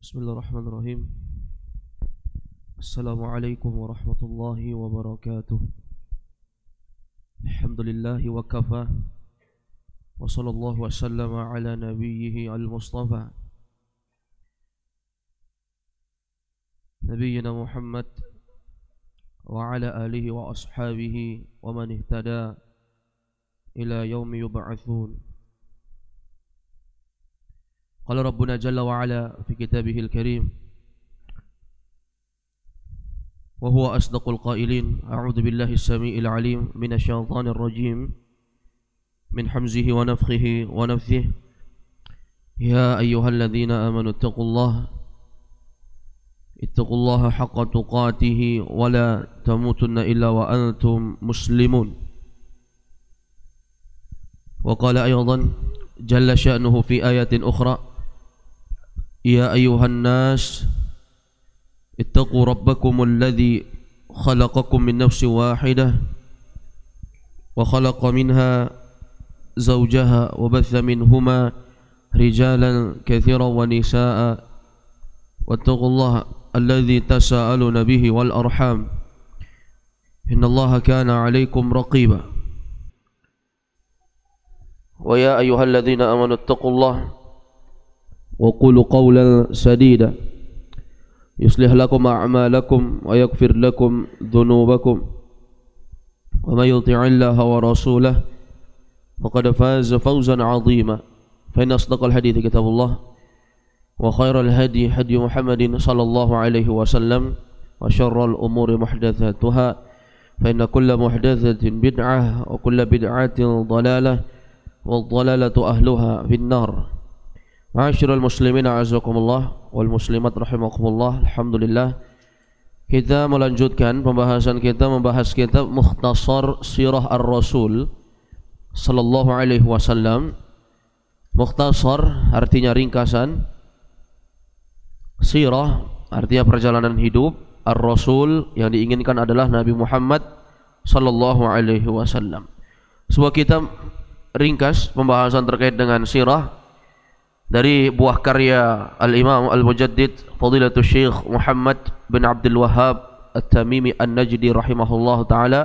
Bismillahirrahmanirrahim. Assalamualaikum warahmatullahi wabarakatuh. Alhamdulillahi wa kafa. Wa sallallahu wa sallama ala nabiyyihi al-mustafa Nabiyyina Muhammad wa ala alihi wa ashabihi wa man ihtada ila yaumi yub'atsun. Qala Rabbuna Jalla wa Ala fi kitabihil karim wa huwa asdaqul qailin. A'udzu billahi as-sami'il 'alim minasy syaithanir rajim min hamzihi wa nafthihi wa nafthihi. Ya ayyuhalladzina amanu ittaqullaha haqqa tuqatih wa la tamutunna illa wa antum muslimun. Wa qala aydan jalla sya'nuhu fi ayatin ukhra, Ya ayyuhan nas ittaqu rabbakumul ladzi khalaqakum min nafsin wahidah wa khalaqa minha zawjaha wa batha minhuma rijalan katsiran wa nisaa'a wattaqullaha alladzi tasaaluna bihi wal arham innallaha kana 'alaykum raqiba. Wa ya ayyuhalladzina amanu ittaqullaha wa qulu qawlan sadida yuslih lakum a'malakum wa yaghfir lakum dhunubakum wa may yuti'illaha wa rasulahu faqad faza fawzan 'azima. Fa inna asdaqal hadithi kitabullah wa khairal hadi hadi Muhammadin sallallahu alaihi wasallam wa syarral umuri muhdatsatuha fa inna kulla muhdatsatin bid'ah wa kulla bid'atin dhalalah wal dhalalatu ahluha finnar. Ma'asyiral muslimin a'azzakumullah wal muslimat rahimakumullah. Alhamdulillah, kita melanjutkan pembahasan kita membahas kitab Mukhtasar Sirah Ar-Rasul sallallahu alaihi wasallam. Mukhtasar artinya ringkasan, sirah artinya perjalanan hidup, Ar-Rasul yang diinginkan adalah Nabi Muhammad sallallahu alaihi wasallam. Sebuah kitab ringkas pembahasan terkait dengan sirah dari buah karya Al-Imam Al-Mujaddid Fadilatul Syekh Muhammad bin Abdul Wahhab At-Tamimi An-Najdi rahimahullah ta'ala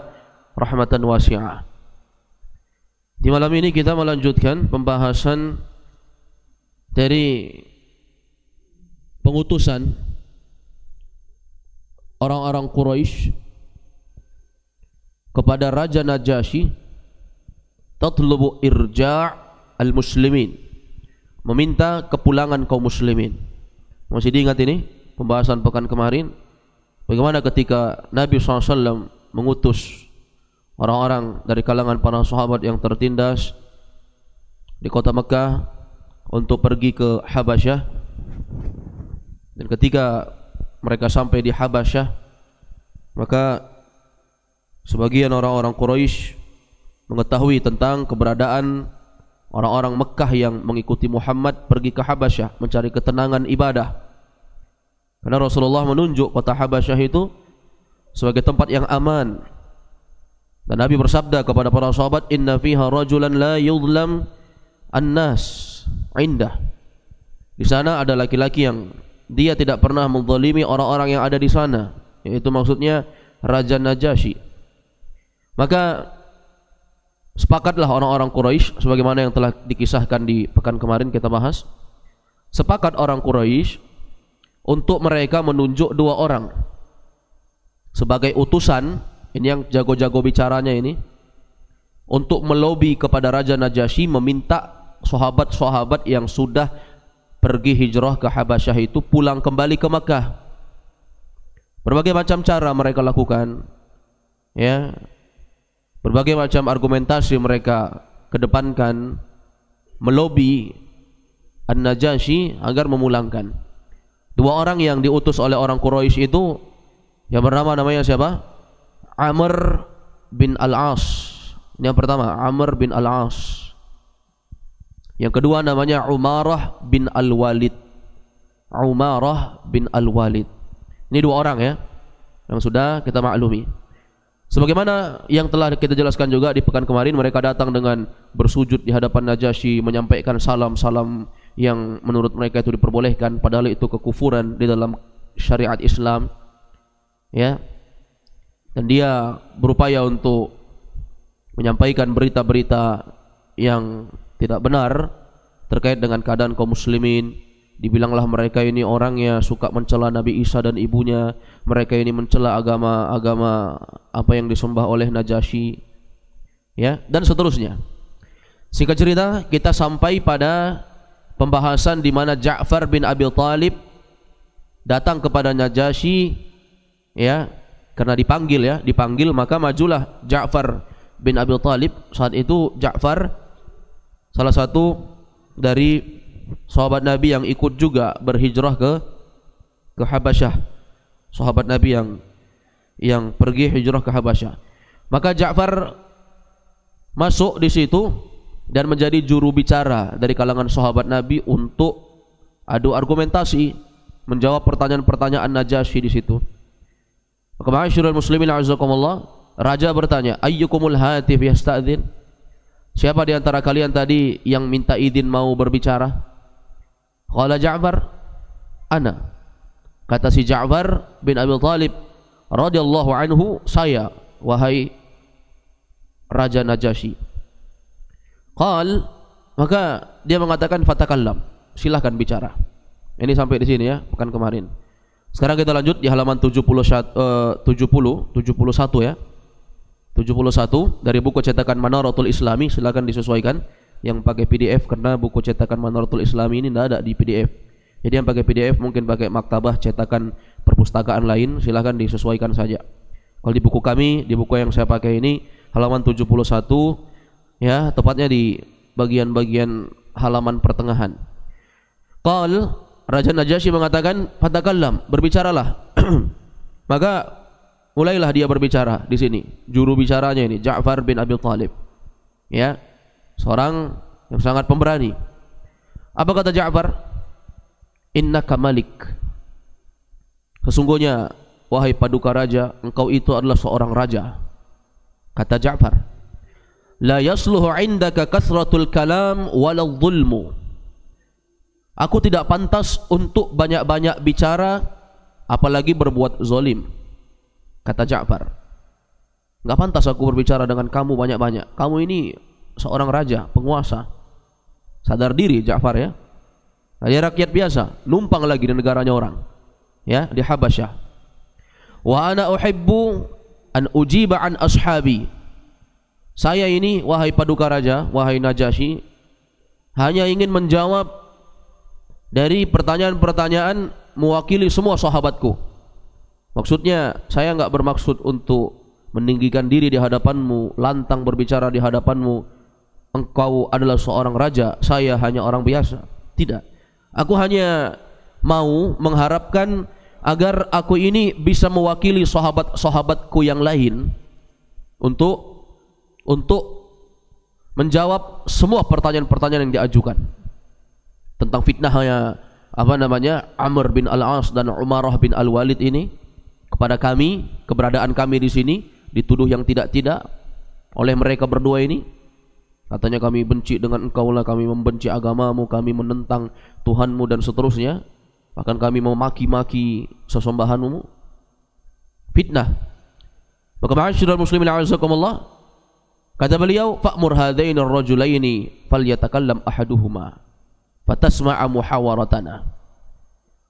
rahmatan wasi'ah. Di malam ini kita melanjutkan pembahasan dari pengutusan orang-orang Quraisy kepada Raja Najasyi tatlubu irja' al-muslimin, meminta kepulangan kaum muslimin. Masih diingat ini pembahasan pekan kemarin, bagaimana ketika Nabi SAW mengutus orang-orang dari kalangan para sahabat yang tertindas di kota Mekah untuk pergi ke Habasyah. Dan ketika mereka sampai di Habasyah, maka sebagian orang-orang Quraisy mengetahui tentang keberadaan orang-orang Mekah yang mengikuti Muhammad pergi ke Habasyah mencari ketenangan ibadah. Karena Rasulullah menunjuk kota Habasyah itu sebagai tempat yang aman. Dan Nabi bersabda kepada para sahabat, Inna fiha rajulan la yudlam an-nas indah. Di sana ada laki-laki yang dia tidak pernah menzalimi orang-orang yang ada di sana, yaitu maksudnya Raja Najasyi. Maka sepakatlah orang-orang Quraisy, sebagaimana yang telah dikisahkan di pekan kemarin kita bahas. Sepakat orang Quraisy untuk mereka menunjuk dua orang sebagai utusan, ini yang jago-jago bicaranya ini, untuk melobi kepada Raja Najasyi meminta sahabat-sahabat yang sudah pergi hijrah ke Habasyah itu pulang kembali ke Makkah. Berbagai macam cara mereka lakukan, ya. Berbagai macam argumentasi mereka kedepankan melobi An-Najasyi agar memulangkan. Dua orang yang diutus oleh orang Quraisy itu, yang namanya siapa? Amr bin Al-As. Ini yang pertama, Amr bin Al-As. Yang kedua namanya Umarah bin Al-Walid. Umarah bin Al-Walid. Ini dua orang ya, yang sudah kita maklumi. Sebagaimana yang telah kita jelaskan juga di pekan kemarin, mereka datang dengan bersujud di hadapan Najasyi, menyampaikan salam-salam yang menurut mereka itu diperbolehkan, padahal itu kekufuran di dalam syariat Islam, ya. Dan dia berupaya untuk menyampaikan berita-berita yang tidak benar terkait dengan keadaan kaum muslimin. Dibilanglah mereka ini orangnya suka mencela Nabi Isa dan ibunya, mereka ini mencela agama apa yang disembah oleh Najasyi, ya, dan seterusnya. Singkat cerita, kita sampai pada pembahasan di mana Ja'far bin Abi Thalib datang kepada Najasyi, ya, karena dipanggil, maka majulah Ja'far bin Abi Thalib. Saat itu Ja'far salah satu dari sahabat Nabi yang ikut juga berhijrah ke Habasyah, sahabat Nabi yang pergi hijrah ke Habasyah. Maka Ja'far masuk di situ dan menjadi juru bicara dari kalangan sahabat Nabi untuk adu argumentasi, menjawab pertanyaan-pertanyaan Najasyi di situ. Maka ma'asyiral muslimin a'azzakumullah, raja bertanya, ayyukumul hatif yasta'dzin? Siapa di antara kalian tadi yang minta izin mau berbicara? Qala Ja'far, ana. Kata si Ja'far bin Abi Thalib radhiyallahu anhu, saya, wahai Raja Najasyi. Qal, maka dia mengatakan fatakallam, silahkan bicara. Ini sampai di sini ya, pekan kemarin. Sekarang kita lanjut di halaman 71 ya. 71 dari buku cetakan Manaratul Islami, silakan disesuaikan. Yang pakai PDF, karena buku cetakan Manaratul Islami ini tidak ada di PDF. Jadi yang pakai PDF mungkin pakai maktabah cetakan perpustakaan lain, silakan disesuaikan saja. Kalau di buku kami, di buku yang saya pakai ini halaman 71 ya, tepatnya di bagian-bagian halaman pertengahan. Qal, Raja Najasyi mengatakan, fatakallam, berbicaralah. Maka mulailah dia berbicara di sini. Juru bicaranya ini Ja'far bin Abi Thalib, ya, seorang yang sangat pemberani. Apa kata Ja'far? Innaka malik, sesungguhnya wahai paduka raja, engkau itu adalah seorang raja. Kata Ja'far, la yasluhu indaka kasratul kalam walau dhulmu. Aku tidak pantas untuk banyak-banyak bicara, apalagi berbuat zalim. Kata Ja'far, enggak pantas aku berbicara dengan kamu banyak-banyak. Kamu ini seorang raja, penguasa. Sadar diri Ja'far ya. Dia rakyat biasa, numpang lagi di negaranya orang, ya, di Habasyah. Wa ana uhibbu an ujiba an ashabi. Saya ini, wahai paduka raja, wahai Najasyi, hanya ingin menjawab dari pertanyaan-pertanyaan mewakili semua sahabatku. Maksudnya saya enggak bermaksud untuk meninggikan diri di hadapanmu, lantang berbicara di hadapanmu. Engkau adalah seorang raja, saya hanya orang biasa. Tidak. Aku hanya mau mengharapkan agar aku ini bisa mewakili sahabat-sahabatku yang lain untuk menjawab semua pertanyaan-pertanyaan yang diajukan tentang fitnahnya Amr bin Al-As dan Umarah bin Al-Walid ini kepada kami, keberadaan kami di sini dituduh yang tidak-tidak oleh mereka berdua ini. Katanya kami benci dengan engkau lah, kami membenci agamamu, kami menentang Tuhanmu dan seterusnya. Bahkan kami memaki-maki sesembahanmu. Fitnah. Maka ma'asyiral muslimin a'azzakumullah, kata beliau, fa'mur hadaini ar-rajulaini falyatakallam ahaduhuma fatasma'a muhawaratana.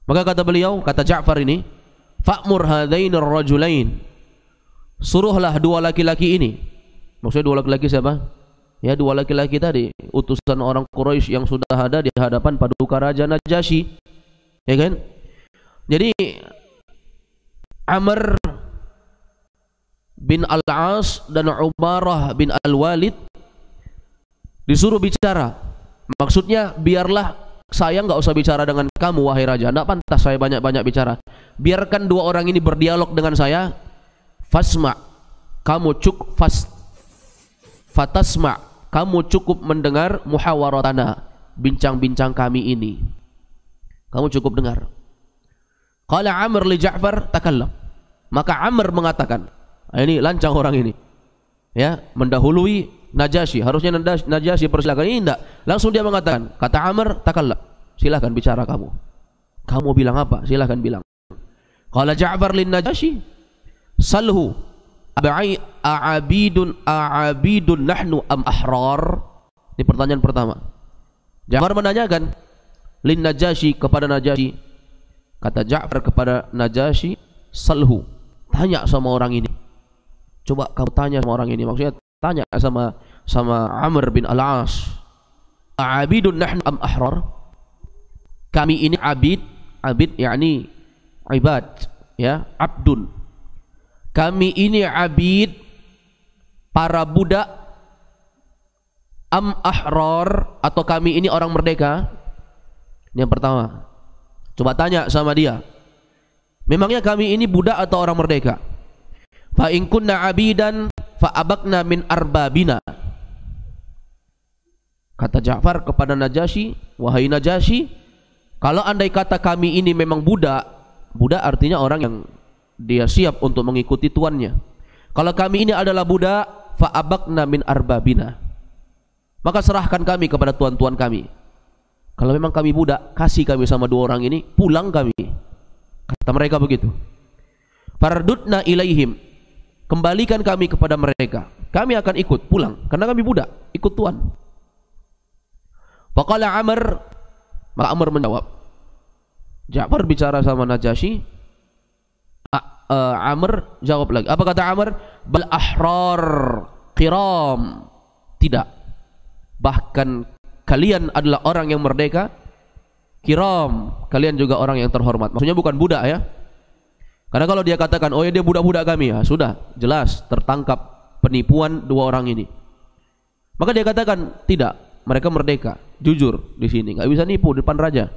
Maka kata beliau, kata Ja'far ini, fa'mur hadaini ar-rajulain, suruhlah dua laki-laki ini. Maksudnya dua laki-laki siapa? Ya, dua laki-laki tadi, utusan orang Quraisy yang sudah ada di hadapan paduka raja Najasyi, ya kan? Jadi Amr bin Al-As dan Umarah bin Al-Walid disuruh bicara. Maksudnya biarlah saya enggak usah bicara dengan kamu wahai raja, enggak pantas saya banyak-banyak bicara. Biarkan dua orang ini berdialog dengan saya. Fasma, kamu cukup fatasma, kamu cukup mendengar muhawaratana, bincang-bincang kami ini. Kamu cukup dengar. Qala Amr li Ja'far takallam. Maka Amr mengatakan, ini lancang orang ini, ya, mendahului Najasyi. Harusnya Najasyi persilakan, ini enggak. Langsung dia mengatakan, kata Amr takallam, Silahkan bicara kamu. Kamu bilang apa? Silahkan bilang. Qala Ja'far lin Najasyi, salhu a'abidun nahnu am ahrar. Ini pertanyaan pertama. Ja'far menanyakan lin Najasyi, kepada Najasyi. Kata Ja'far kepada Najasyi, salhu, tanya sama orang ini. Coba kamu tanya sama orang ini. Maksudnya tanya sama Amr bin Al-As. A'abidun nahnu am ahrar? Kami ini abid yakni ibad, ya, abdun. Kami ini abid, para budak, am ahrar, atau kami ini orang merdeka? Ini yang pertama. Coba tanya sama dia. Memangnya kami ini budak atau orang merdeka? Fa in kunna abidan fa abakna min arbabina. Kata Ja'far kepada Najasyi, wahai Najasyi, kalau andai kata kami ini memang budak artinya orang yang dia siap untuk mengikuti tuannya. Kalau kami ini adalah budak, fa abakna min arbabina, maka serahkan kami kepada tuan-tuan kami. Kalau memang kami budak, kasih kami sama dua orang ini, pulang kami. Kata mereka begitu. Fardudna ilaihim, kembalikan kami kepada mereka. Kami akan ikut pulang karena kami budak, ikut tuan. Faqala Amr, maka Amr menjawab. Ja'far bicara sama Najasyi, Amr jawab lagi. Apa kata Amr? Bal ahrar qiram. Tidak. Bahkan kalian adalah orang yang merdeka, kiram, kalian juga orang yang terhormat. Maksudnya bukan budak, ya. Karena kalau dia katakan, oh ya dia budak-budak kami, ya sudah jelas tertangkap penipuan dua orang ini. Maka dia katakan tidak, mereka merdeka, jujur di sini, nggak bisa nipu di depan raja.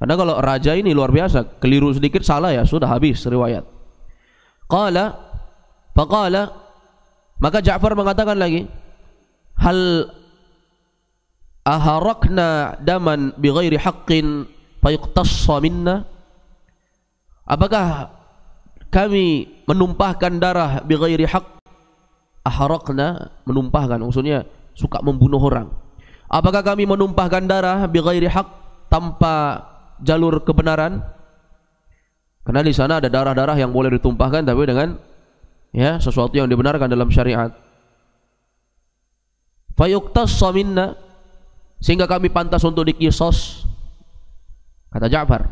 Karena kalau raja ini luar biasa, keliru sedikit salah ya sudah habis riwayat. Faqala, maka Ja'far mengatakan lagi, hal aharakna daman bighairi haqqin fayuqtassa minna? Apakah kami menumpahkan darah bighairi haqq? Aharakna, menumpahkan, maksudnya suka membunuh orang. Apakah kami menumpahkan darah bighairi haqq, tanpa jalur kebenaran? Karena di sana ada darah-darah yang boleh ditumpahkan tapi dengan, ya, sesuatu yang dibenarkan dalam syariat. Fayuqtassa minna, sehingga kami pantas untuk dikisos. Kata Ja'far,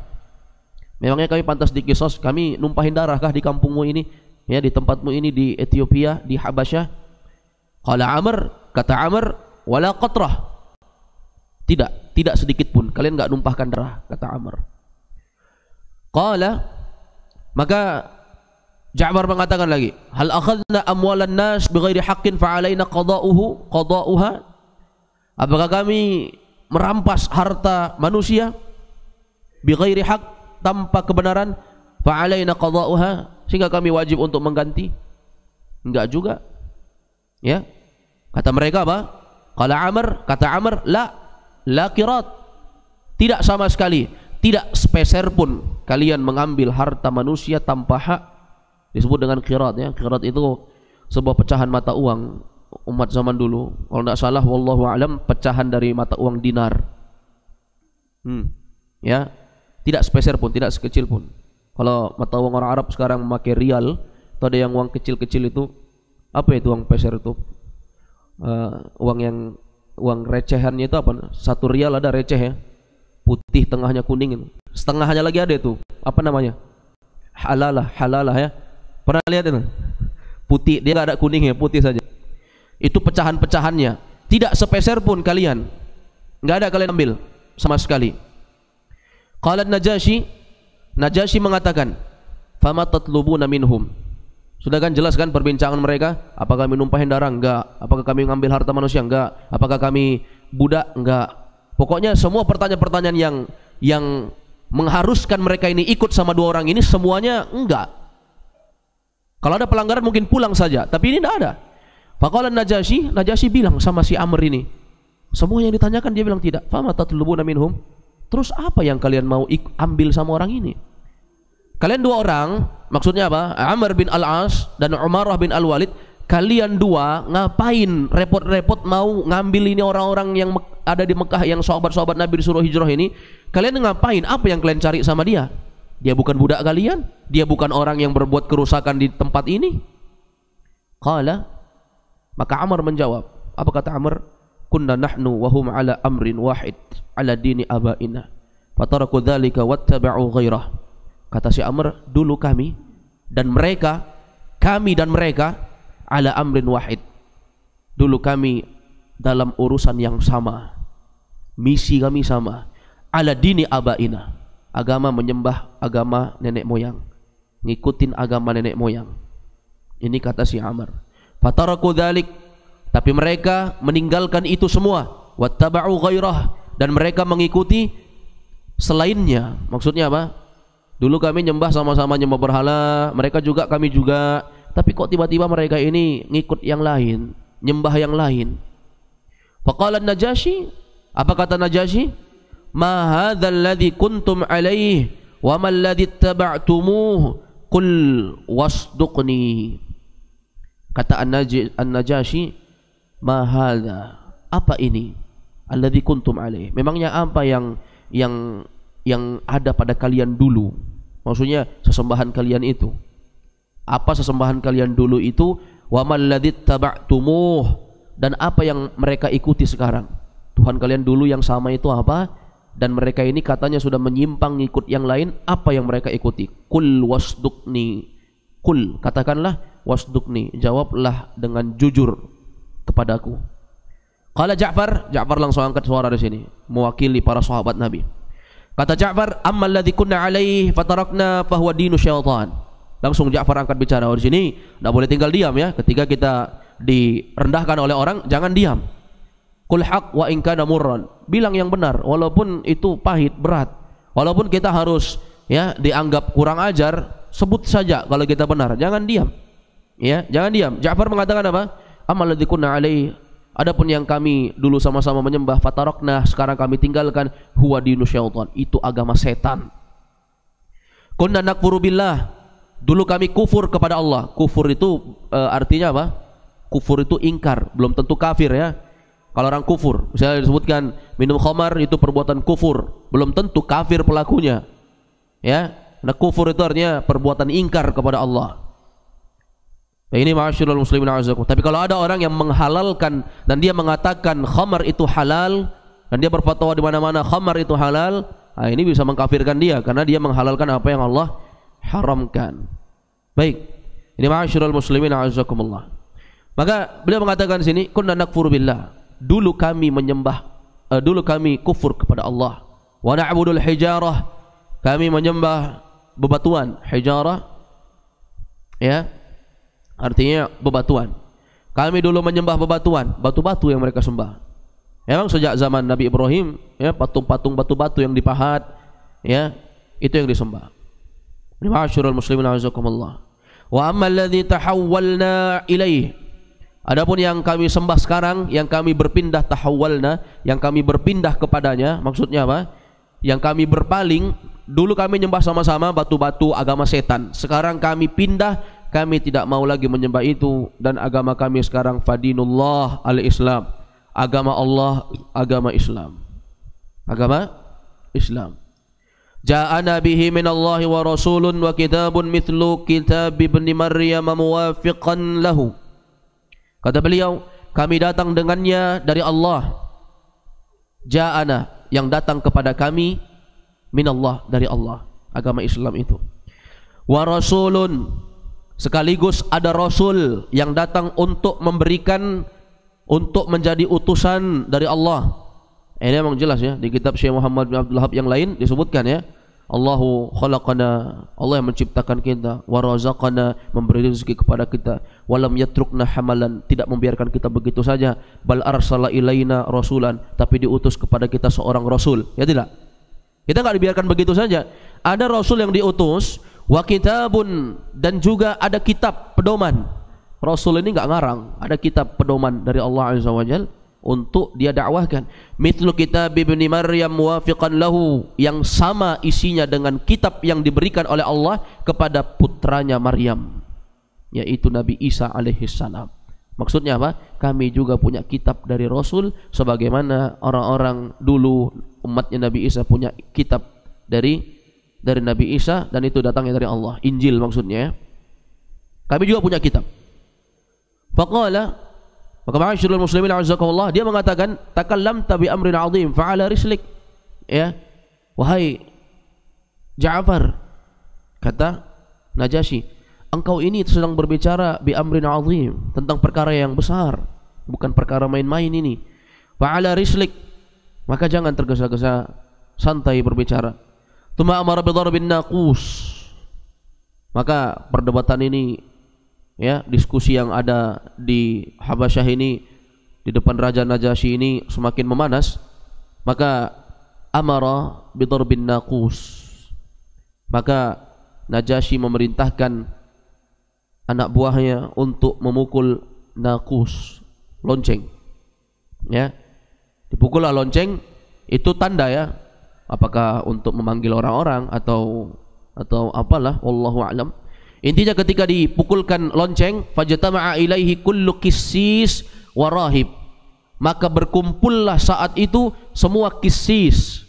memangnya kami pantas dikisos? Kami numpahin darahkah di kampungmu ini, ya, di tempatmu ini, di Ethiopia, di Habasyah? Qala Amr, kata Amr, wala qatrah, tidak sedikit pun kalian enggak numpahkan darah, kata Amr. Qala, maka Ja'far mengatakan lagi, hal akhadna amwalan nas bighairi haqqin fa alaina qada'uha? Apakah kami merampas harta manusia bighairi haqq, tanpa kebenaran, fa alaina qada'uha, sehingga kami wajib untuk mengganti? Enggak juga, ya. Kata mereka apa? Qala Amr, kata Amr, la qirat, tidak sama sekali, tidak sepeser pun kalian mengambil harta manusia tanpa hak. Disebut dengan qirat, ya. Qirat itu sebuah pecahan mata uang umat zaman dulu. Kalau tidak salah, wallahu alam, pecahan dari mata uang dinar. Ya, tidak sepeser pun, tidak sekecil pun. Kalau mata uang orang Arab sekarang memakai rial, atau ada yang uang kecil-kecil itu, apa itu uang peser itu? Uang recehannya itu apa? 1 rial ada receh, ya, putih tengahnya kuning itu. Setengahnya lagi ada itu, apa namanya? Halalah, ya. Pernah lihat itu? Putih, dia nggak ada kuningnya, putih saja. Itu pecahan-pecahannya, tidak sepeser pun kalian, nggak ada kalian ambil sama sekali. Qala Najasyi mengatakan, fama tatlubuna minhum? Sudah kan jelas kan perbincangan mereka? Apakah kami numpahin darah? Enggak. Apakah kami mengambil harta manusia? Enggak. Apakah kami budak? Enggak. Pokoknya semua pertanyaan-pertanyaan yang mengharuskan mereka ini ikut sama dua orang ini, semuanya enggak. Kalau ada pelanggaran mungkin pulang saja, tapi ini tidak ada. Faqala Najasyi bilang sama si Amr ini, semua yang ditanyakan dia bilang tidak. Fama tatlubuna minhum? Terus apa yang kalian mau ambil sama orang ini? Kalian dua orang, maksudnya apa? Amr bin Al-As dan Umarah bin Al-Walid, kalian dua ngapain repot-repot mau ngambil ini orang-orang yang ada di Mekah yang sahabat-sahabat Nabi disuruh hijrah ini, kalian ngapain? Apa yang kalian cari sama dia? Dia bukan budak kalian, dia bukan orang yang berbuat kerusakan di tempat ini. Qala, maka Amr menjawab. Apa kata Amr? Kunna nahnu wa hum ala amrin wahid ala dini abaina fataraku dzalika wattaba'u ghairah. Kata si Amr, dulu kami dan mereka ala amrin wahid. Dulu kami dalam urusan yang sama, misi kami sama, ala dini abaina, agama menyembah agama nenek moyang, ngikutin agama nenek moyang. Ini kata si Amr. Fataraku dzalik, tapi mereka meninggalkan itu semua, wattaba'u ghairah, dan mereka mengikuti selainnya. Maksudnya apa? Dulu kami nyembah sama-sama nyembah berhala, mereka juga, kami juga, tapi kok tiba-tiba mereka ini ngikut yang lain, nyembah yang lain. Faqala Najasyi, apa kata Najasyi? Ma hadzal ladzi kuntum alaihi wa mal ladzi ittaba'tumuh qul wasduqni. Kata An-Najasyi, ma hadza, apa ini? Alladzi kuntum alaihi. Memangnya apa yang ada pada kalian dulu? Maksudnya sesembahan kalian itu. Apa sesembahan kalian dulu itu? Wa mal ladzi ittaba'tumuh, dan apa yang mereka ikuti sekarang? Tuhan kalian dulu yang sama itu apa? Dan mereka ini katanya sudah menyimpang ngikut yang lain. Apa yang mereka ikuti? Kul wasduqni. Kul, katakanlah, wasduqni, jawablah dengan jujur kepadaku. Qala Ja'far, Ja'far langsung angkat suara di sini, mewakili para sahabat Nabi. Kata Ja'far, ammal ladzi kunna alaihi fatarakna fahuwa dinu syaitan. Langsung Ja'far angkat bicara. Di sini enggak boleh tinggal diam ya. Ketika kita direndahkan oleh orang, jangan diam. Qul haq wa in kana murran, bilang yang benar walaupun itu pahit, berat. Walaupun kita harus ya dianggap kurang ajar, sebut saja kalau kita benar, jangan diam. Ya, jangan diam. Ja'far mengatakan apa? Amal ladzi kunna alaihi, adapun yang kami dulu sama-sama menyembah, fatarakna, sekarang kami tinggalkan, huwa dinu syaitan, itu agama setan. Kunna nakfuru billah, dulu kami kufur kepada Allah. Kufur itu artinya apa? Kufur itu ingkar, belum tentu kafir ya. Kalau orang kufur, misalnya disebutkan minum khamar itu perbuatan kufur, belum tentu kafir pelakunya. Ya, nah kufur itu artinya perbuatan ingkar kepada Allah. Nah, ini ma'asyiral muslimin a'azakum. Tapi kalau ada orang yang menghalalkan dan dia mengatakan khamar itu halal dan dia berfatwa di mana-mana khamar itu halal, nah ini bisa mengkafirkan dia karena dia menghalalkan apa yang Allah haramkan. Baik, ini ma'asyiral muslimin a'azakumullah. Maka beliau mengatakan di sini, kunna nakfuru billah, dulu kami menyembah, dulu kami kufur kepada Allah. Wa na'budul hijarah, kami menyembah bebatuan. Hijarah ya, artinya bebatuan. Kami dulu menyembah bebatuan, batu-batu yang mereka sembah. Memang sejak zaman Nabi Ibrahim ya, patung-patung batu-batu yang dipahat ya, itu yang disembah. Ma'asyiral muslimin a'azakumullah. Wa ammal ladzi tahawwalna ilaihi, adapun yang kami sembah sekarang, yang kami berpindah, tahawwalna, yang kami berpindah kepadanya, maksudnya apa? Yang kami berpaling, dulu kami menyembah sama-sama batu-batu agama setan. Sekarang kami pindah, kami tidak mau lagi menyembah itu, dan agama kami sekarang fadinullah al-Islam, agama Allah, agama Islam. Agama Islam. Ja'ana bihi minallahi wa rasulun wa kitabun mithlu kitab ibni Maryam muwafiqan lahu. Kata beliau, kami datang dengannya dari Allah. Ja'ana, yang datang kepada kami, minallah, dari Allah, agama Islam itu. Wa rasulun, sekaligus ada rasul yang datang untuk memberikan, untuk menjadi utusan dari Allah. Ini memang jelas ya, di kitab Syekh Muhammad bin Abdul Wahhab yang lain disebutkan ya, Allahu khalaqana, Allah yang menciptakan kita, wa razaqana, memberi rezeki kepada kita, walam yatrukna hamalan, tidak membiarkan kita begitu saja, bal arsala ilaina rasulan, tapi diutus kepada kita seorang rasul. Ya tidak? Kita enggak dibiarkan begitu saja. Ada rasul yang diutus, wa kitabun, dan juga ada kitab pedoman. Rasul ini enggak ngarang, ada kitab pedoman dari Allah Azza wa Jalla untuk dia dakwahkan. Mithlu kitab ibni Maryam muwafiqan lahu, yang sama isinya dengan kitab yang diberikan oleh Allah kepada putranya Maryam, yaitu Nabi Isa alaihi salam. Maksudnya apa? Kami juga punya kitab dari Rasul sebagaimana orang-orang dulu umatnya Nabi Isa punya kitab dari Nabi Isa dan itu datangnya dari Allah. Injil maksudnya. Kami juga punya kitab. Faqala, maka ma'asyiral muslimin a'azzakumullah, dia mengatakan takallamta bi amrin 'azim fa'ala rislik. Ya. Wahai Ja'far, kata Najasyi, engkau ini sedang berbicara bi amrin 'azim, tentang perkara yang besar, bukan perkara main-main ini. Fa'ala rislik, maka jangan tergesa-gesa, santai berbicara. Tsumma amara bi darbin naqus. Maka perdebatan ini, ya, diskusi yang ada di Habasyah ini di depan Raja Najasyi ini semakin memanas. Maka amara bi darbin naqus. Maka Najasyi memerintahkan anak buahnya untuk memukul naqus, lonceng. Ya. Dipukullah lonceng, itu tanda, ya. Apakah untuk memanggil orang-orang atau apalah, wallahu a'lam. Intinya ketika dipukulkan lonceng, fajtama'a ilaihi kullu qissis wa rahib. Maka berkumpullah saat itu semua qissis,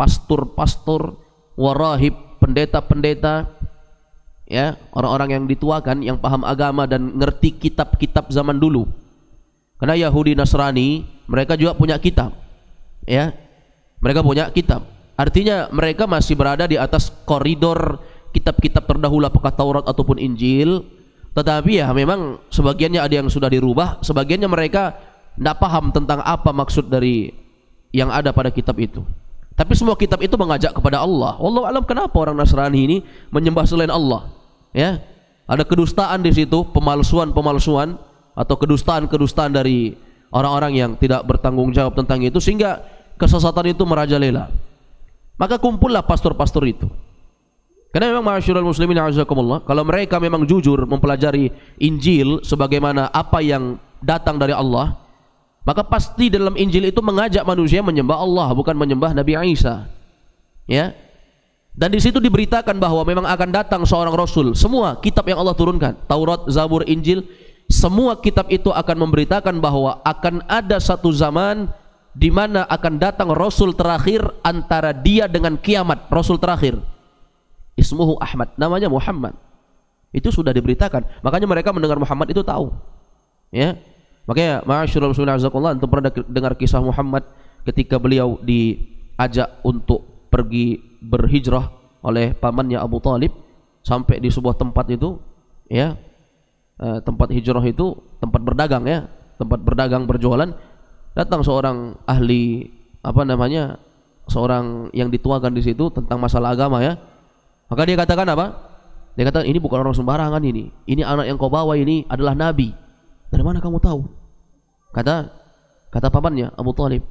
pastor-pastor, wa rahib, pendeta-pendeta, ya, orang-orang yang dituakan, yang paham agama dan ngerti kitab-kitab zaman dulu. Karena Yahudi Nasrani mereka juga punya kitab, ya. Mereka punya kitab. Artinya mereka masih berada di atas koridor kitab-kitab terdahulu, apakah Taurat ataupun Injil. Tetapi ya memang sebagiannya ada yang sudah dirubah, sebagiannya mereka tidak paham tentang apa maksud dari yang ada pada kitab itu. Tapi semua kitab itu mengajak kepada Allah. Wallahu alam kenapa orang Nasrani ini menyembah selain Allah. Ya, ada kedustaan di situ, pemalsuan atau kedustaan dari orang-orang yang tidak bertanggung jawab tentang itu, sehingga kesesatan itu merajalela. Maka kumpullah pastor-pastor itu. Karena memang ma'asyiral muslimin a'azakumullah, kalau mereka memang jujur mempelajari Injil sebagaimana apa yang datang dari Allah, maka pasti dalam Injil itu mengajak manusia menyembah Allah, bukan menyembah Nabi Isa. Ya. Dan di situ diberitakan bahwa memang akan datang seorang rasul. Semua kitab yang Allah turunkan, Taurat, Zabur, Injil, semua kitab itu akan memberitakan bahwa akan ada satu zaman di mana akan datang rasul terakhir antara dia dengan kiamat. Rasul terakhir ismuhu Ahmad, namanya Muhammad. Itu sudah diberitakan. Makanya mereka mendengar Muhammad itu tahu. Ya. Makanya ma'asyiral muslimin azakumullah, antum pernah dengar kisah Muhammad ketika beliau diajak untuk pergi berhijrah oleh pamannya Abu Talib sampai di sebuah tempat itu, ya. Tempat hijrah itu tempat berdagang, ya, tempat berdagang berjualan. Datang seorang ahli, seorang yang dituakan di situ tentang masalah agama, ya. Maka dia katakan apa? Dia katakan, ini bukan orang sembarangan ini. Ini anak yang kau bawa ini adalah nabi. Dari mana kamu tahu? Kata pamannya Abu Talib,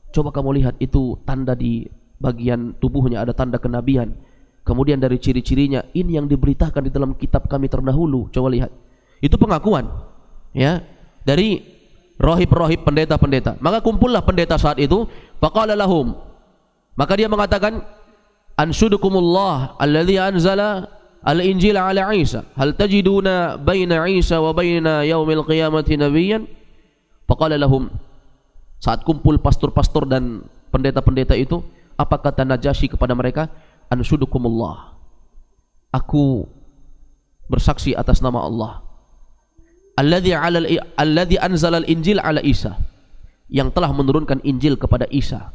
coba kamu lihat itu tanda di bagian tubuhnya, ada tanda kenabian. Kemudian dari ciri-cirinya, ini yang diberitakan di dalam kitab kami terdahulu. Coba lihat. Itu pengakuan, ya, dari rohib-rohib, pendeta-pendeta. Maka kumpullah pendeta saat itu. Faqala lahum, maka dia mengatakan, anshudukumullah alladhi anzala al-injil ala Isa, hal tajiduna baina Isa wa baina yaumil qiyamati nabiyyan. Faqala lahum, saat kumpul pastor-pastor dan pendeta-pendeta itu, apa kata Najasyi kepada mereka? Anshudukumullah, aku bersaksi atas nama Allah, alladhi anzala al-injil ala Isa, yang telah menurunkan Injil kepada Isa.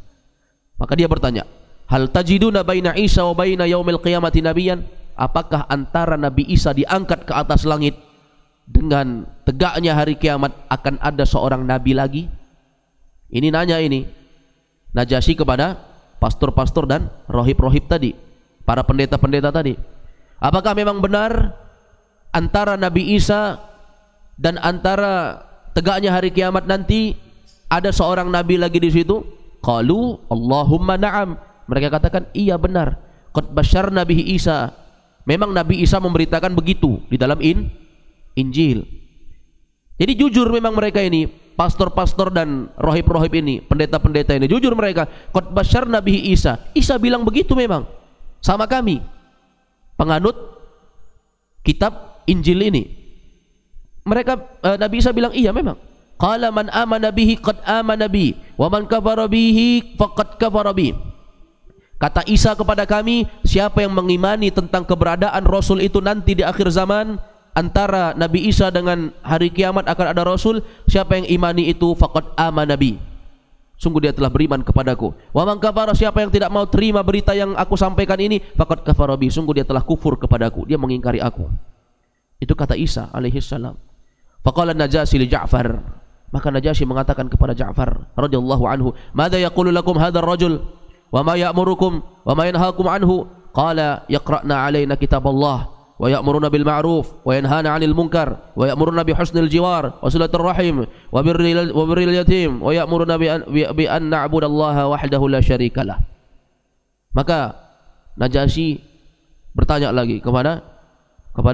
Maka dia bertanya, hal tajiduna baina Isa wa baina yaumil qiyamati nabiyyan, apakah antara Nabi Isa diangkat ke atas langit dengan tegaknya hari kiamat akan ada seorang nabi lagi? Ini nanya ini Najasyi kepada pastor-pastor dan rohib-rohib tadi, para pendeta-pendeta tadi. Apakah memang benar antara Nabi Isa dan antara tegaknya hari kiamat nanti ada seorang nabi lagi di situ? Qalu Allahumma na'am. Mereka katakan, iya benar. Qad basyarna bihi Isa. Memang Nabi Isa memberitakan begitu di dalam Injil. Jadi jujur memang mereka ini, pastor-pastor dan rohib-rohib ini, pendeta-pendeta ini, jujur mereka. Qad basyarna bihi Isa. Isa bilang begitu memang sama kami, penganut kitab Injil ini. Nabi Isa bilang iya memang. Qala man amana bihi qad amana bi wa man kafara bihi faqad kafara bi. Kata Isa kepada kami, siapa yang mengimani tentang keberadaan Rasul itu nanti di akhir zaman, antara Nabi Isa dengan hari kiamat akan ada Rasul, siapa yang imani itu faqad amana bi, sungguh dia telah beriman kepadaku. Wa man kafara, siapa yang tidak mau terima berita yang aku sampaikan ini, faqad kafara bi, sungguh dia telah kufur kepadaku, dia mengingkari aku. Itu kata Isa alaihi salam. Faqala Najasyi li Ja'far, maka Najasyi mengatakan kepada Ja'far radhiyallahu anhu, "Madza yaqulu lakum hadzal rajul wa ma ya'murukum wa ma yanhaakum anhu?" Qala yaqra'na 'alaina kitaballah wa ya'muruna bil ma'ruf wa yanhana 'anil munkar wa ya'muruna bi husnil jiwar wa silatir rahim wa birril yatim wa ya'muruna bi an na'budallaha wahdahu la syarikalah. Maka Najasyi bertanya lagi kepada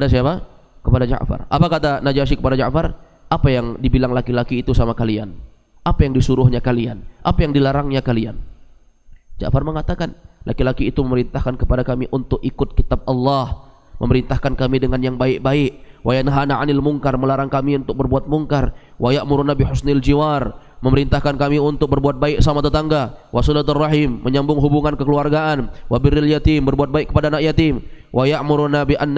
siapa? Kepada Ja'far. Apa kata Najasyi kepada Ja'far? Apa yang dibilang laki-laki itu sama kalian? Apa yang disuruhnya kalian? Apa yang dilarangnya kalian? Ja'far mengatakan, laki-laki itu memerintahkan kepada kami untuk ikut kitab Allah, memerintahkan kami dengan yang baik-baik, wa yanhana 'anil munkar, melarang kami untuk berbuat mungkar, wa ya'muruna bi husnil jiwar, memerintahkan kami untuk berbuat baik sama tetangga, wa silatur rahim, menyambung hubungan kekeluargaan, wa birril yatim, berbuat baik kepada anak yatim, wa ya'muruna bi an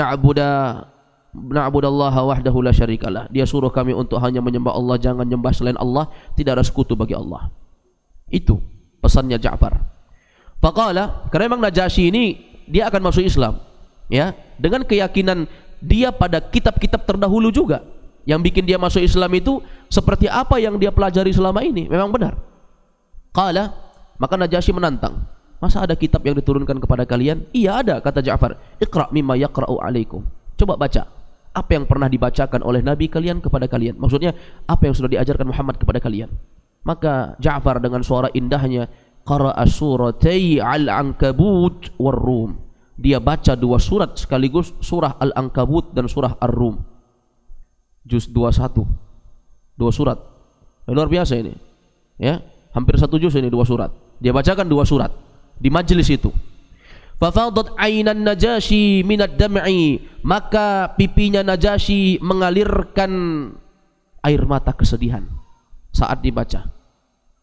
na'budallaha wahdahu la syarikalah. Dia suruh kami untuk hanya menyembah Allah, jangan menyembah selain Allah, tidak ada sekutu bagi Allah. Itu pesannya Ja'far. Faqala, karena memang Najasyi ini dia akan masuk Islam, ya, dengan keyakinan dia pada kitab-kitab terdahulu juga. Yang bikin dia masuk Islam itu seperti apa yang dia pelajari selama ini, memang benar. Qala, maka Najasyi menantang, masa ada kitab yang diturunkan kepada kalian? Iya ada, kata Ja'far. Iqra' mimma yaqra'u alaikum. Coba baca apa yang pernah dibacakan oleh Nabi kalian kepada kalian. Maksudnya apa yang sudah diajarkan Muhammad kepada kalian. Maka Ja'far dengan suara indahnya qara'a suratai Al-Ankabut war-Rum. Dia baca dua surat sekaligus, surah Al-Ankabut dan surah Ar-Rum. Juz 21. Dua surat. Luar biasa ini. Ya, hampir satu juz ini, dua surat. Dia bacakan dua surat di majelis itu. Fafadat ainan Najasyi minad dam'i, maka pipinya Najasyi mengalirkan air mata kesedihan saat dibaca.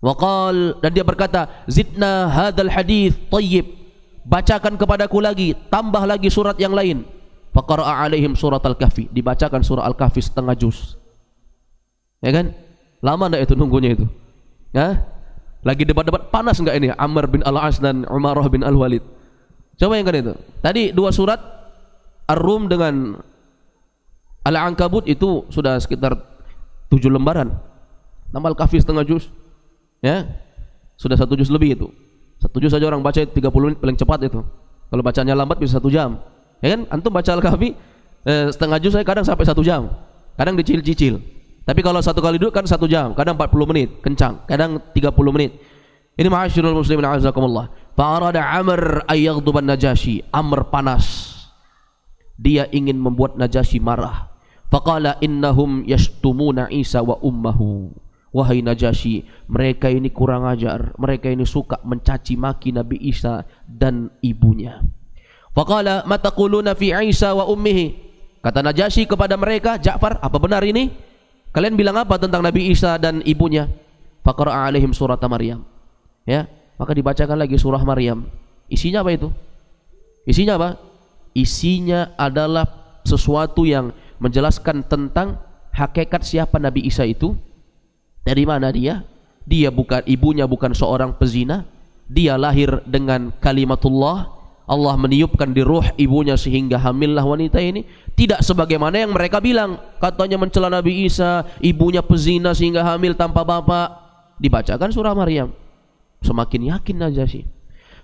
Waqal, dan dia berkata, zidna hadzal hadits thayyib, bacakan kepadaku lagi, tambah lagi surat yang lain. Faqara'a alaihim surat al-Kahfi, dibacakan surah al-Kahfi setengah juz. Ya kan? Lama enggak itu nunggunya itu? Ya? Lagi debat-debat panas enggak ini Amr bin Al-As dan Umarah bin Al-Walid? Coba yang kan itu. Tadi dua surat Ar-Rum dengan Al-Ankabut itu sudah sekitar 7 lembaran. Tambah Al-Kahfi setengah juz. Ya. Sudah 1 juz lebih itu. 1 juz saja orang baca 30 menit paling cepat itu. Kalau bacanya lambat bisa 1 jam. Ya kan? Antum baca Al-Kahfi setengah juz saya kadang sampai 1 jam. Kadang dicicil-cicil. Tapi kalau satu kali duduk kan 1 jam, kadang 40 menit kencang, kadang 30 menit. Ini ma'asyiral muslimin a'azakumullah. Fa'arada Amr ayyaghdhuban Najasyi. Amr panas. Dia ingin membuat Najasyi marah. Faqala innahum yashtumuna Isa wa ummahu. Wahai Najasyi, mereka ini kurang ajar. Mereka ini suka mencaci maki Nabi Isa dan ibunya. Faqala ma taquluna fi Isa wa ummihi. Kata Najasyi kepada mereka, Ja'far, apa benar ini? Kalian bilang apa tentang Nabi Isa dan ibunya? Faqara'a alaihim surat Maryam. Ya, maka dibacakan lagi surah Maryam. Isinya apa itu? Isinya apa? Isinya adalah sesuatu yang menjelaskan tentang hakikat siapa Nabi Isa itu, dari mana dia. Dia bukan, ibunya bukan seorang pezina. Dia lahir dengan kalimatullah. Allah meniupkan di ruh ibunya sehingga hamillah wanita ini. Tidak sebagaimana yang mereka bilang, katanya mencela Nabi Isa, ibunya pezina sehingga hamil tanpa bapak. Dibacakan surah Maryam. Semakin yakin Najasyi.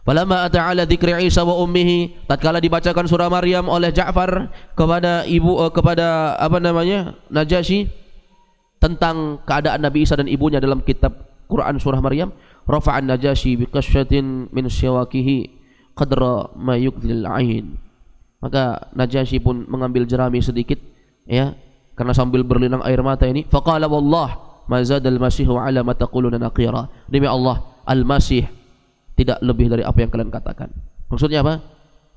Falamma ata'ala dzikri Isa wa ummihi, tatkala dibacakan surah Maryam oleh Ja'far kepada kepada Najasyi tentang keadaan Nabi Isa dan ibunya dalam kitab Quran surah Maryam, rafa'an Najasyi biqasyatin min syawakihi qadra ma yukdhil ain. Maka Najasyi pun mengambil jerami sedikit, ya, karena sambil berlinang air mata ini. Faqala wallah ma zadal masihu ala ma taquluna naqira. Demi Allah, Al-Masih tidak lebih dari apa yang kalian katakan. Maksudnya apa?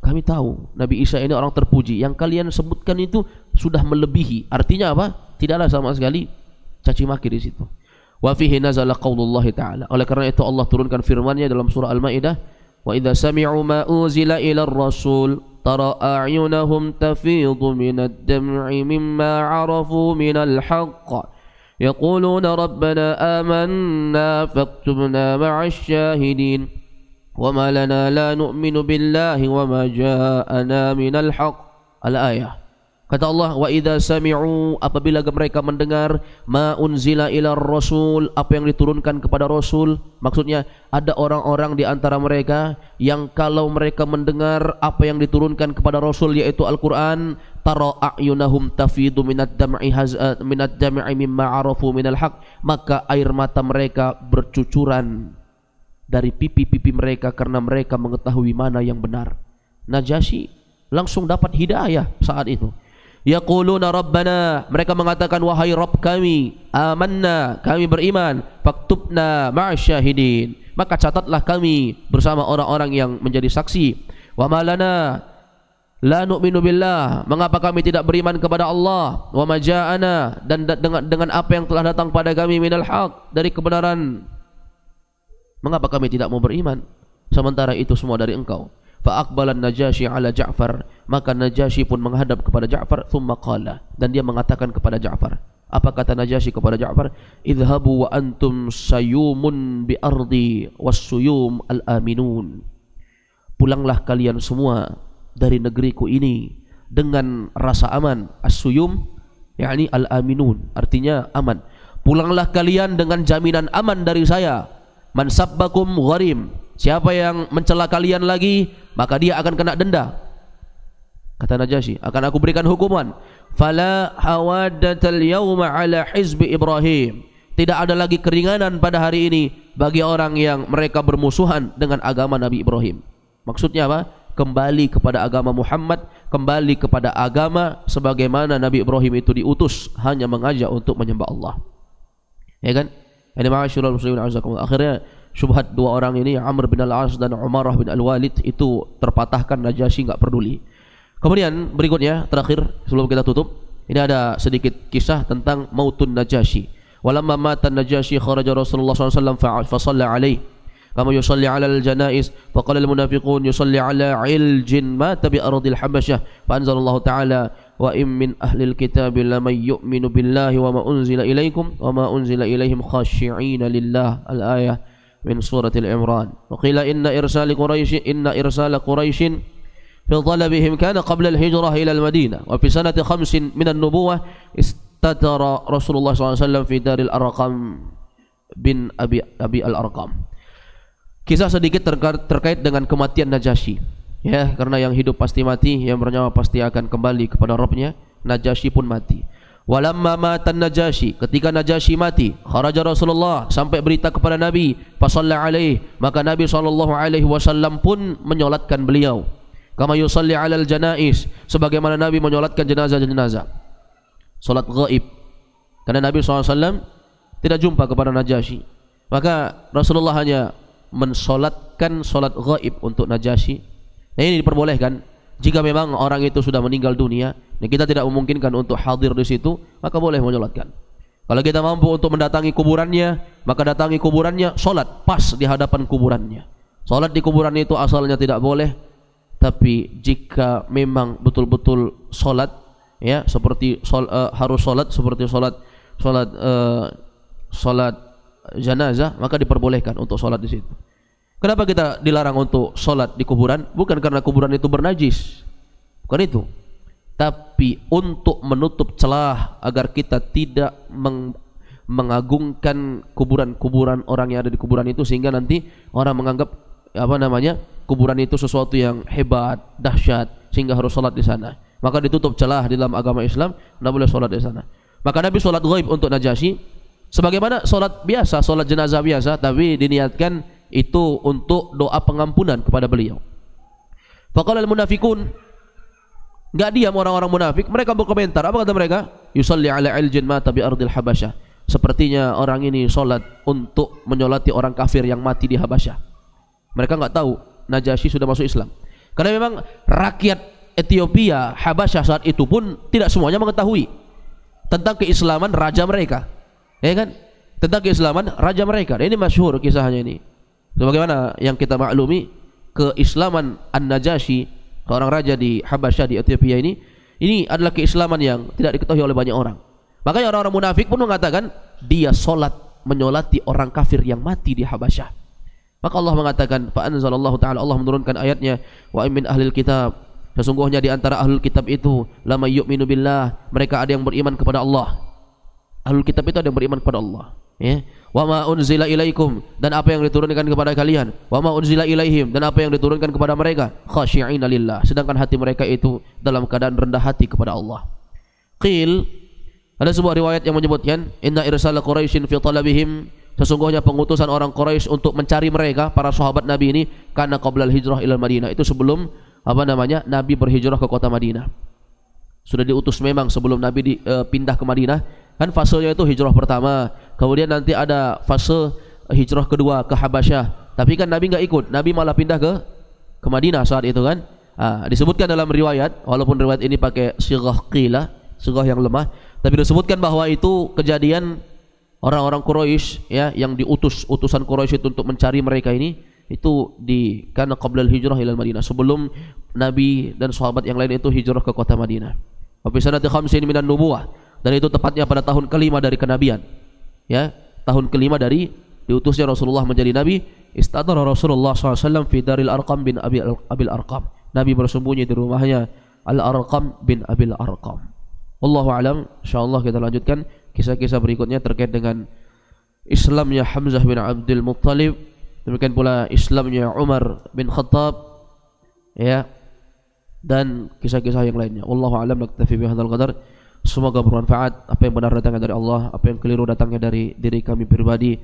Kami tahu Nabi Isa ini orang terpuji. Yang kalian sebutkan itu sudah melebihi. Artinya apa? Tidaklah sama sekali caci maki di situ. Wa fihi nazala qaulullah ta'ala. Oleh karena itu Allah turunkan firman-Nya dalam surah Al-Maidah, wa idza sami'u ma unzila ila ar-rasul tara a'yunahum tafidhu minad dam'i mimma 'arafu minal haqq yaquluna rabbana amanna faktubna ma'asy syahidin wa ma lana la nu'minu billahi wa ma ja'ana minal haqq. Al-ayah. Kata Allah, wa idza sami'u, apabila mereka mendengar ma unzila ila rasul, apa yang diturunkan kepada rasul. Maksudnya ada orang-orang di antara mereka yang kalau mereka mendengar apa yang diturunkan kepada rasul, yaitu Al-Qur'an, tara a'yunahum tafidu minad dam'i mimma 'arafu minal haq, maka air mata mereka bercucuran dari pipi-pipi mereka karena mereka mengetahui mana yang benar. Najasyi langsung dapat hidayah saat itu. Yaquluna rabbana, mereka mengatakan wahai Rabb kami, amanna, kami beriman, faktubna ma'asyahidin, maka catatlah kami bersama orang-orang yang menjadi saksi. Wa ma lana la nu'minu billah, mengapa kami tidak beriman kepada Allah, wa ma ja'ana, dan dengan apa yang telah datang pada kami minal haq, dari kebenaran, mengapa kami tidak mau beriman sementara itu semua dari engkau. Fa aqbala an-Najasyi ala Ja'far, maka Najasyi pun menghadap kepada Ja'far, thumma qala, dan dia mengatakan kepada Ja'far. Apa kata Najasyi kepada Ja'far? Idhabu wa antum sayumun bi ardi was-suyum al-aminun. Pulanglah kalian semua dari negeriku ini dengan rasa aman. As-suyum yakni al-aminun, artinya aman. Pulanglah kalian dengan jaminan aman dari saya. Man sabbakum gharim, siapa yang mencela kalian lagi, maka dia akan kena denda. Kata Najasyi, akan aku berikan hukuman. Fala hawadatal yawma ala hizbi Ibrahim, tidak ada lagi keringanan pada hari ini bagi orang yang mereka bermusuhan dengan agama Nabi Ibrahim. Maksudnya apa? Kembali kepada agama Muhammad, kembali kepada agama sebagaimana Nabi Ibrahim itu diutus, hanya mengajak untuk menyembah Allah. Ya kan? Ini ma'asyiral muslimin azakumullah. Akhirnya syubhat dua orang ini, Amr bin al-As dan Umarah bin al-Walid, itu terpatahkan. Najasyi enggak peduli. Kemudian berikutnya, terakhir sebelum kita tutup, ini ada sedikit kisah tentang mautun Najasyi. Walamma mata Najasyi kharaja Rasulullah SAW fa shalla alaihi kama yusalli ala al-janaiz, faqala al-munafiqun yusalli ala iljin mata bi ardil habasyah, fa anzalallahu ta'ala wa in min ahlil kitabi laman yu'minu billahi wa ma unzila ilaikum wa ma unzila ilaihim khashi'ina lillah. Al-ayah min surah Al-Imran. Wa qila inna irsala Quraisy fi talabihim kana qabla al-hijrah ila al-Madinah wa fi sanati 5 min an-nubuwah istatara Rasulullah SAW fi daril Arqam bin Abi al-Arqam. Kisah sedikit terkait dengan kematian Najasyi. Ya, karena yang hidup pasti mati, yang bernyawa pasti akan kembali kepada Rabbnya. Najasyi pun mati. Walamma matan Najasyi, ketika Najasyi mati, kharaja Rasulullah, sampai berita kepada Nabi, fasalla alaihi, maka Nabi SAW pun menyolatkan beliau. Kama yusalli alal janaiz, sebagaimana Nabi menyolatkan jenazah-jenazah. Salat ghaib. Karena Nabi SAW tidak jumpa kepada Najasyi, maka Rasulullah hanya mensolatkan solat ghaib untuk Najasyi. Nah, ini diperbolehkan jika memang orang itu sudah meninggal dunia dan kita tidak memungkinkan untuk hadir di situ, maka boleh menyolatkan. Kalau kita mampu untuk mendatangi kuburannya, maka datangi kuburannya, solat pas di hadapan kuburannya. Solat di kuburan itu asalnya tidak boleh, tapi jika memang betul-betul solat, ya, seperti harus solat seperti solat jenazah, maka diperbolehkan untuk sholat di situ. Kenapa kita dilarang untuk sholat di kuburan? Bukan karena kuburan itu bernajis, bukan itu, tapi untuk menutup celah agar kita tidak mengagungkan kuburan-kuburan orang yang ada di kuburan itu, sehingga nanti orang menganggap kuburan itu sesuatu yang hebat, dahsyat, sehingga harus sholat di sana. Maka ditutup celah di dalam agama Islam, tidak boleh sholat di sana. Maka Nabi sholat ghaib untuk Najasyi sebagaimana sholat biasa, sholat jenazah biasa, tapi diniatkan itu untuk doa pengampunan kepada beliau. Faqala al-munafiqun, enggak diam orang-orang munafik, mereka berkomentar. Apa kata mereka? Yusalli ala iljin mata bi ardil habasyah, sepertinya orang ini sholat untuk menyolati orang kafir yang mati di Habasyah. Mereka enggak tahu Najasyi sudah masuk Islam, karena memang rakyat Ethiopia, Habasyah saat itu pun tidak semuanya mengetahui. tentang keislaman raja mereka, ya kan? Tentang keislaman raja mereka. Dan ini masyhur kisahnya ini. Sebagaimana yang kita maklumi, keislaman An-Najasyi, seorang raja di Habasyah di Ethiopia ini adalah keislaman yang tidak diketahui oleh banyak orang. Makanya orang-orang munafik pun mengatakan dia menyolati orang kafir yang mati di Habasyah. Maka Allah mengatakan, fa anzalallahu ta'ala, Allah menurunkan ayatnya, wa min ahlil kitab, sesungguhnya di antara ahlul kitab itu lama yu'minu billah, mereka ada yang beriman kepada Allah. Ahlul kitab itu ada yang beriman kepada Allah, ya. Wa ma unzila ilaikum, dan apa yang diturunkan kepada kalian, wa ma unzila ilaihim, dan apa yang diturunkan kepada mereka, khasyi'ina lillah, sedangkan hati mereka itu dalam keadaan rendah hati kepada Allah. Qil, ada sebuah riwayat yang menyebutkan, inna irsala quraisyin fi talabihim, sesungguhnya pengutusan orang Quraisy untuk mencari mereka para sahabat Nabi ini karena qablal hijrah ila Madinah, itu sebelum Nabi berhijrah ke kota Madinah. Sudah diutus memang sebelum Nabi pindah ke Madinah. Kan fasenya itu hijrah pertama, kemudian nanti ada fase hijrah kedua ke Habasyah. Tapi kan Nabi enggak ikut, Nabi malah pindah ke Madinah saat itu kan. Disebutkan dalam riwayat, walaupun riwayat ini pakai sighah qila, sighah yang lemah, tapi disebutkan bahwa itu kejadian orang-orang Quraisy, ya, yang utusan Quraisy itu untuk mencari mereka ini, itu karena qablal hijrah ila Madinah, sebelum Nabi dan sahabat yang lain itu hijrah ke kota Madinah. Wa fi sanati khamsin minan nubuwah, dan itu tepatnya pada tahun kelima dari kenabian, ya, tahun kelima dari diutusnya Rasulullah menjadi nabi. Istadara Rasulullah SAW fi daril Arqam bin Abil Arqam, Nabi bersembunyi di rumahnya Al-Arqam bin Abil Arqam. Wallahu alam. Insyaallah kita lanjutkan kisah-kisah berikutnya terkait dengan Islamnya Hamzah bin Abdul Muttalib, demikian pula Islamnya Umar bin Khattab, ya, dan kisah-kisah yang lainnya. Wallahu alam. Naktafi bihadzal qadar. Semoga bermanfaat. Apa yang benar datangnya dari Allah, apa yang keliru datangnya dari diri kami pribadi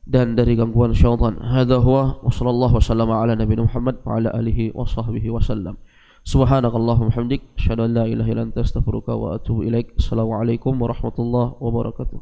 dan dari gangguan syaitan. Hadza huwa, wa sallallahu wasallama ala nabiyina Muhammad wa ala alihi wa sahbihi wasallam. Subhanakallahumma hamdik, asyhadu an la ilaha illa anta, astaghfiruka wa atubu ilaik. Assalamualaikum warahmatullahi wabarakatuh.